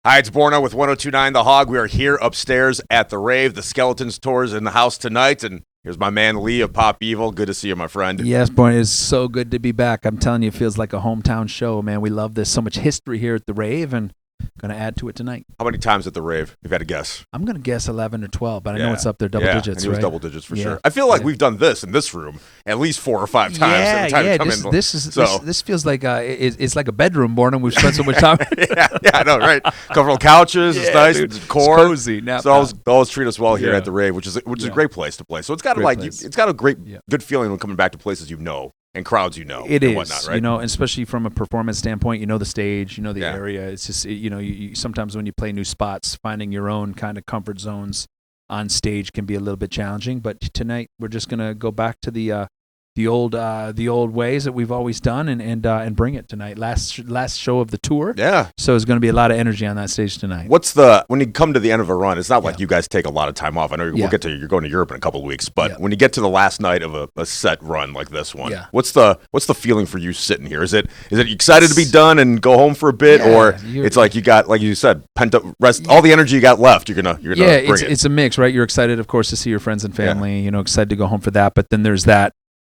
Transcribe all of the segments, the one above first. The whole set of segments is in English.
Hi, it's Borna with 102.9 The Hog. We are here upstairs at the rave. The Skeletons tour is in the house tonight, and here's my man Leigh of Pop Evil. Good to see you, my friend. Yes, Borna, it's so good to be back. I'm telling you, it feels like a hometown show, man. We love this. So much history here at the rave, and going to add to it tonight. How many times at the rave? You've had to guess. I'm going to guess 11 or 12, but I know it's up there double digits, and it was right? double digits for sure. I feel like we've done this in this room at least 4 or 5 times. every time you come in. This feels like it's like a bedroom, Borna. We've spent so much time. yeah, I know, right? Comfortable couches. It's nice. Dude, it's core. It's cozy. So always treat us well here at the rave, which is a great place to play. So it's got it's got a great good feeling when coming back to places you know. And crowds, it is, whatnot, right? Especially from a performance standpoint, the stage, the area. It's just, you sometimes when you play new spots, finding your own kind of comfort zones on stage can be a little bit challenging. But tonight, we're just gonna go back to the old ways that we've always done and bring it tonight. Last show of the tour. Yeah. So there's going to be a lot of energy on that stage tonight. When you come to the end of a run, it's not like you guys take a lot of time off. I know you're going to Europe in a couple of weeks, but when you get to the last night of a set run like this one, what's the feeling for you sitting here? Is it excited to be done and go home for a bit, or it's like you got, like you said, pent up rest, all the energy you got left, you're gonna bring it. It's a mix, right? You're excited, of course, to see your friends and family. Excited to go home for that, but then there's that.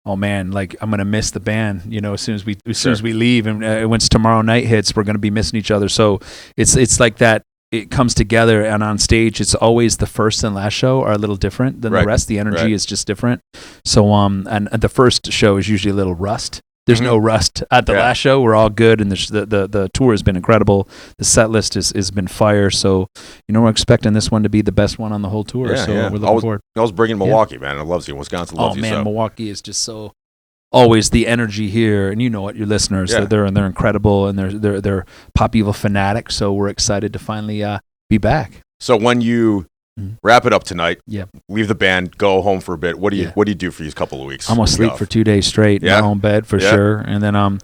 Oh man, like I'm gonna miss the band. As soon as we leave, and once tomorrow night hits, we're gonna be missing each other. So it's like that. It comes together, and on stage, it's always the first and last show are a little different than the rest. The energy is just different. So and the first show is usually a little rust. There's no rust at the last show. We're all good, and the tour has been incredible. The set list has been fire. So, we're expecting this one to be the best one on the whole tour. We're looking forward. I was bringing Milwaukee, man. I love you. Wisconsin loves you. Oh, man, Milwaukee is just so always the energy here. And you know what, your listeners, they're incredible, and they're Pop Evil fanatics. So we're excited to finally be back. So when you wrap it up tonight. Yeah. Leave the band, go home for a bit. What do you do for these couple of weeks? I'm gonna sleep for 2 days straight in my own bed for sure, and then I'm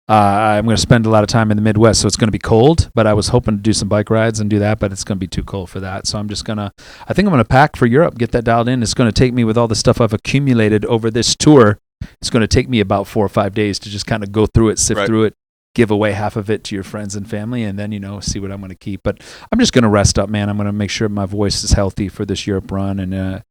gonna spend a lot of time in the Midwest, so it's gonna be cold. But I was hoping to do some bike rides and do that, but it's gonna be too cold for that. So I think I'm gonna pack for Europe, get that dialed in. It's gonna take me, with all the stuff I've accumulated over this tour, it's gonna take me about 4 or 5 days to just kind of go through it, sift through it, give away half of it to your friends and family, and then, see what I'm going to keep. But I'm just going to rest up, man. I'm going to make sure my voice is healthy for this Europe run, and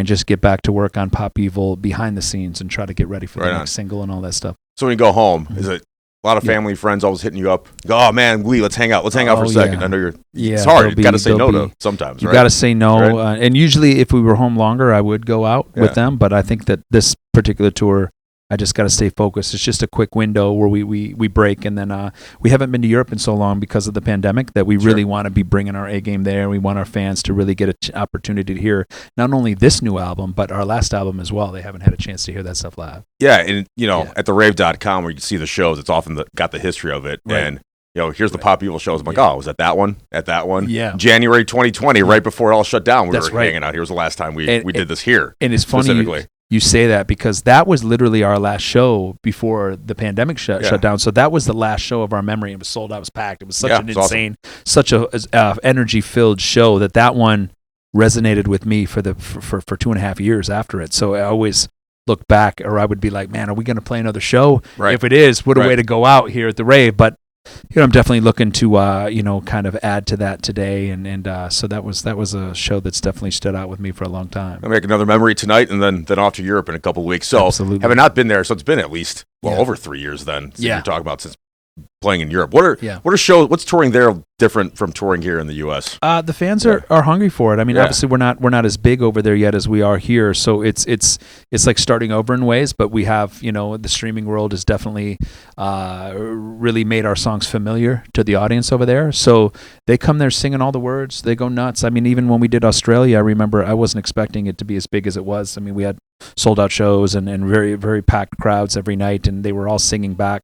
just get back to work on Pop Evil behind the scenes and try to get ready for the next single and all that stuff. So when you go home, is it a lot of family, friends always hitting you up? Go, oh man, Leigh, let's hang out. Let's hang out for a second. I know it's hard. You got to say no to sometimes, right? You got to say no. And usually if we were home longer, I would go out with them. But I think that this particular tour, I just got to stay focused. It's just a quick window where we break, and then we haven't been to Europe in so long because of the pandemic that we really want to be bringing our A game there. We want our fans to really get an opportunity to hear not only this new album, but our last album as well. They haven't had a chance to hear that stuff live. Yeah, and at therave.com where you can see the shows, it's often got the history of it. Right. And here's the Pop Evil shows. I'm like, was that one? At that one? Yeah. January 2020, right before it all shut down, we were hanging out. Here was the last time we did this here. And it's funny you say that, because that was literally our last show before the pandemic shut down. So that was the last show of our memory. It was sold out. It was packed. It was such an insane, such a energy-filled show that one resonated with me for 2.5 years after it. So I always look back, or I would be like, man, are we going to play another show? Right. If it is, what a way to go out here at the rave. But I'm definitely looking to kind of add to that today, and so that was a show that's definitely stood out with me for a long time. I'll make another memory tonight, and then off to Europe in a couple of weeks. So having not been there, so it's been at least over 3 years then. You're talking about since playing in Europe. What are shows? What's touring there different from touring here in the U.S.? The fans are hungry for it. I mean, obviously we're not as big over there yet as we are here, so it's like starting over in ways. But we have the streaming world has definitely really made our songs familiar to the audience over there. So they come there singing all the words. They go nuts. I mean, even when we did Australia, I remember I wasn't expecting it to be as big as it was. I mean, we had sold out shows and very, very packed crowds every night, and they were all singing back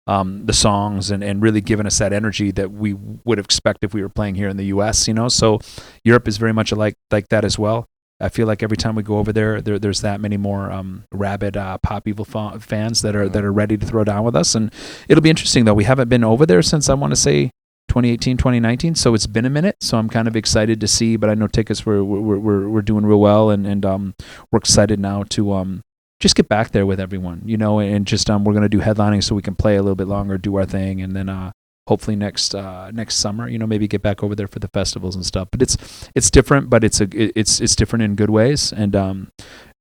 the songs and really giving us that energy that we would expect if we were playing here in the U.S. So Europe is very much like that as well. I feel like every time we go over there's that many more rabid Pop Evil fans that are ready to throw down with us, and it'll be interesting though. We haven't been over there since I want to say 2018, 2019, so it's been a minute. So I'm kind of excited to see, but I know tickets we're doing real well, and we're excited now to just get back there with everyone, and just we're going to do headlining so we can play a little bit longer, do our thing, and then hopefully next summer, maybe get back over there for the festivals and stuff. But it's different, but it's different in good ways, and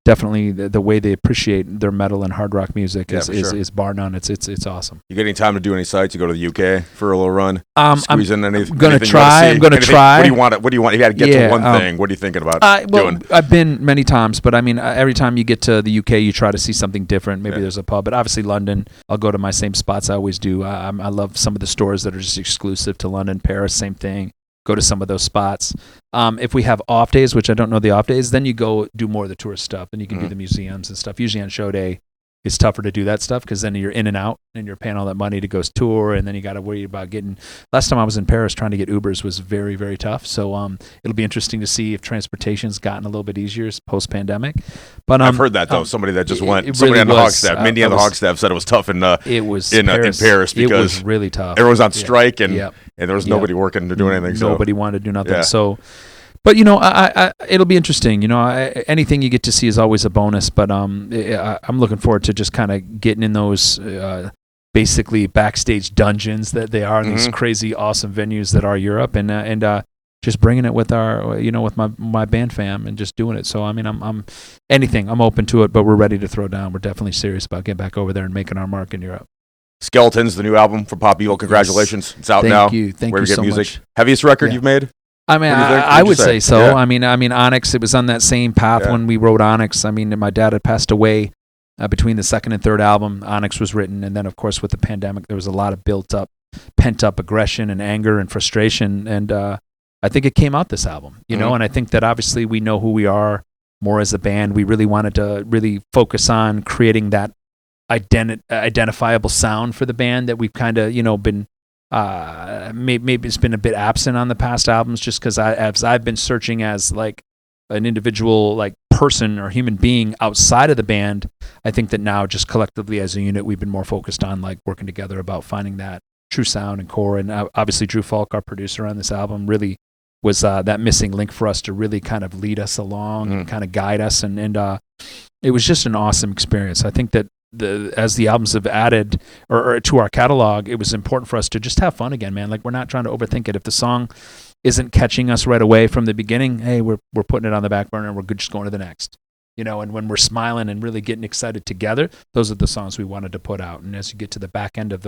definitely the way they appreciate their metal and hard rock music is bar none. It's awesome. You get any time to do any sites? You go to the UK for a little run? Squeeze in anything? I'm gonna try. What do you want? What do you want? You got to get to one thing. What are you thinking about doing? I've been many times, but I mean, every time you get to the UK, you try to see something different. Maybe there's a pub, but obviously London, I'll go to my same spots I always do. I love some of the stores that are just exclusive to London. Paris, same thing. Go to some of those spots. If we have off days, which I don't know the off days, then you go do more of the tourist stuff, and you can do the museums and stuff. Usually on show day, it's tougher to do that stuff because then you're in and out, and you're paying all that money to go tour, and then you got to worry about getting. Last time I was in Paris, trying to get Ubers was very, very tough. So it'll be interesting to see if transportation's gotten a little bit easier post pandemic. But I've heard that though. Somebody that just went. Somebody on the Hawk staff, Mindy on the Hawk staff said it was tough in Paris because it was really tough. Everyone's on strike and there was nobody working to do anything. Nobody wanted to do nothing. So. But I it'll be interesting. Anything you get to see is always a bonus. But I'm looking forward to just kind of getting in those basically backstage dungeons that they are in these crazy awesome venues that are Europe, and just bringing it with our with my band fam and just doing it. So I mean I'm open to it, but we're ready to throw down. We're definitely serious about getting back over there and making our mark in Europe. Skeletons, the new album from Pop Evil. Congratulations! It's out now. Thank you so much. Heaviest record you've made? I mean, I would say so. Yeah. I mean, Onyx. It was on that same path when we wrote Onyx. I mean, my dad had passed away between the second and third album. Onyx was written, and then of course with the pandemic, there was a lot of pent up aggression and anger and frustration. And I think it came out this album, and I think that obviously we know who we are more as a band. We really wanted to really focus on creating that identifiable sound for the band that we've kind of been. Maybe it's been a bit absent on the past albums just because as I've been searching as like an individual like person or human being outside of the band, I think that now just collectively as a unit we've been more focused on like working together about finding that true sound and core. And obviously Drew Falk, our producer on this album, really was that missing link for us to really kind of lead us along and kind of guide us, and it was just an awesome experience. I think that as the albums have added or to our catalog, it was important for us to just have fun again, man. Like we're not trying to overthink it. If the song isn't catching us right away from the beginning, hey, we're putting it on the back burner and we're just going to the next. And when we're smiling and really getting excited together, those are the songs we wanted to put out. And as you get to the back end of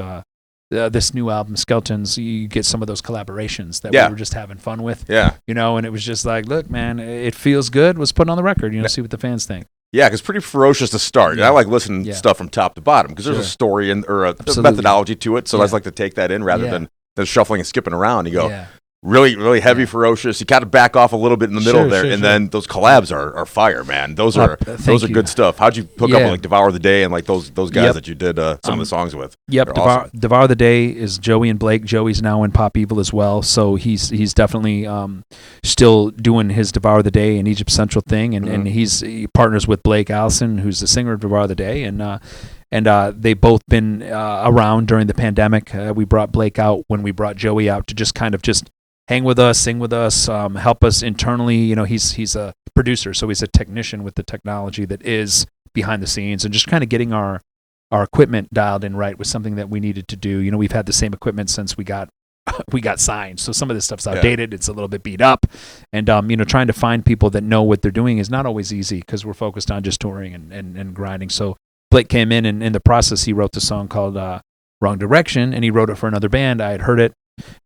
this new album, Skeletons, you get some of those collaborations that we were just having fun with. Yeah. And it was just like, look, man, it feels good. Let's put it on the record. See what the fans think. Yeah, because pretty ferocious to start. And I like listening to stuff from top to bottom because there's a story or a methodology to it. So I just like to take that in rather than shuffling and skipping around. You go really, really heavy, ferocious. You got to back off a little bit in the middle there, and then those collabs are fire, man. Those are good stuff. How'd you hook up with like Devour the Day and like those guys that you did some of the songs with? Yep, Devour the Day is Joey and Blake. Joey's now in Pop Evil as well, so he's definitely still doing his Devour the Day and Egypt Central thing, and he partners with Blake Allison, who's the singer of Devour the Day, and they've both been around during the pandemic. We brought Blake out when we brought Joey out to just kind of just hang with us, sing with us, help us internally. He's a producer, so he's a technician with the technology that is behind the scenes, and just kind of getting our equipment dialed in right was something that we needed to do. We've had the same equipment since we got signed, so some of this stuff's outdated. It's a little bit beat up, and trying to find people that know what they're doing is not always easy because we're focused on just touring and grinding. So Blake came in, and in the process, he wrote the song called Wrong Direction, and he wrote it for another band. I had heard it,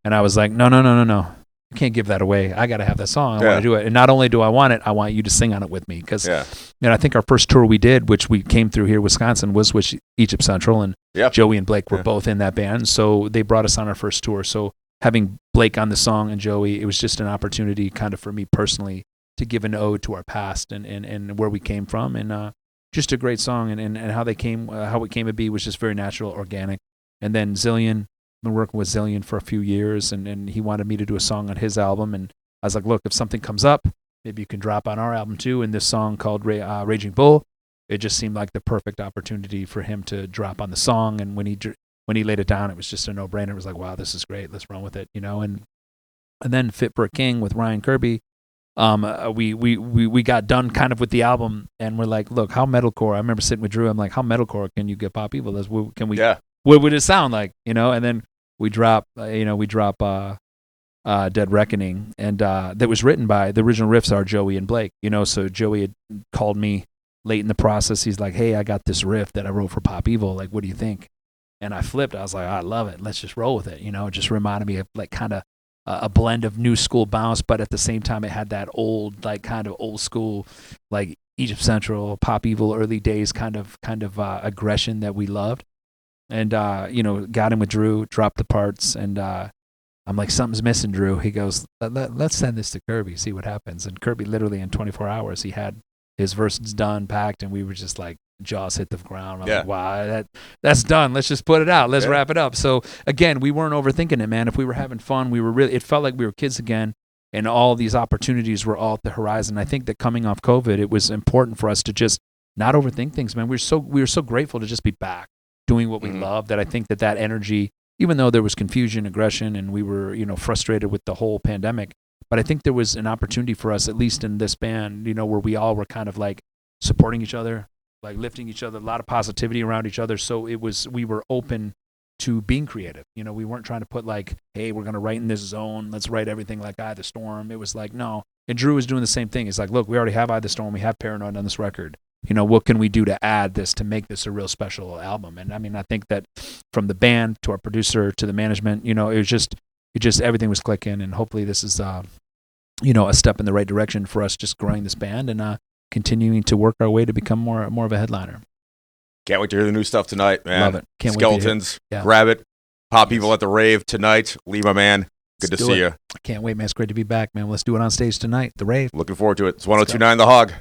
and I was like, no. You can't give that away. I got to have that song. I want to do it. And not only do I want it, I want you to sing on it with me. Because I think our first tour we did, which we came through here, Wisconsin, was with Egypt Central, and Joey and Blake were both in that band. So they brought us on our first tour. So having Blake on the song and Joey, it was just an opportunity kind of for me personally to give an ode to our past and where we came from. And just a great song. And how it came to be was just very natural, organic. And then Zillion, been working with Zillion for a few years, and he wanted me to do a song on his album, and I was like, look, if something comes up, maybe you can drop on our album too. And this song called Raging Bull, it just seemed like the perfect opportunity for him to drop on the song. And when he laid it down, it was just a no-brainer. It was like, wow, this is great, let's run with it, and then Fit for a King with Ryan Kirby, we got done kind of with the album, and we're like, look, how metalcore? I remember sitting with Drew, I'm like, how metalcore can you get Pop Evil? What would it sound like, and then we drop Dead Reckoning, and that was written by, the original riffs are Joey and Blake, so Joey had called me late in the process. He's like, hey, I got this riff that I wrote for Pop Evil, like, what do you think? And I flipped. I was like, I love it, let's just roll with it. It just reminded me of like kind of a blend of new school bounce, but at the same time it had that old, like kind of old school, like Egypt Central, Pop Evil, early days kind of aggression that we loved. And got in with Drew, dropped the parts, and I'm like, something's missing, Drew. He goes, let's send this to Kirby, see what happens. And Kirby, literally in 24 hours, he had his verses done, packed, and we were just like, jaws hit the ground. I'm like, wow, that's done. Let's just put it out. Let's wrap it up. So again, we weren't overthinking it, man. If we were having fun, it felt like we were kids again, and all these opportunities were all at the horizon. I think that coming off COVID, it was important for us to just not overthink things, man. We were so grateful to just be back doing what we love, that I think that energy, even though there was confusion, aggression, and we were, frustrated with the whole pandemic, but I think there was an opportunity for us, at least in this band, where we all were kind of like supporting each other, like lifting each other, a lot of positivity around each other. So we were open to being creative. We weren't trying to put like, hey, we're going to write in this zone, let's write everything like Eye the Storm. It was like, no. And Drew was doing the same thing. It's like, look, we already have Eye the Storm, we have Paranoid on this record. What can we do to add this to make this a real special album? And I mean, I think that from the band to our producer to the management, it was just everything was clicking. And hopefully this is, a step in the right direction for us, just growing this band and continuing to work our way to become more of a headliner. Can't wait to hear the new stuff tonight, man. Love it. Can't Skeletons, wait grab it. Pop Evil at the Rave tonight. Leigh, my man, good to see you. I can't wait, man. It's great to be back, man. Let's do it on stage tonight, the Rave. Looking forward to it. It's 102.9 The Hog.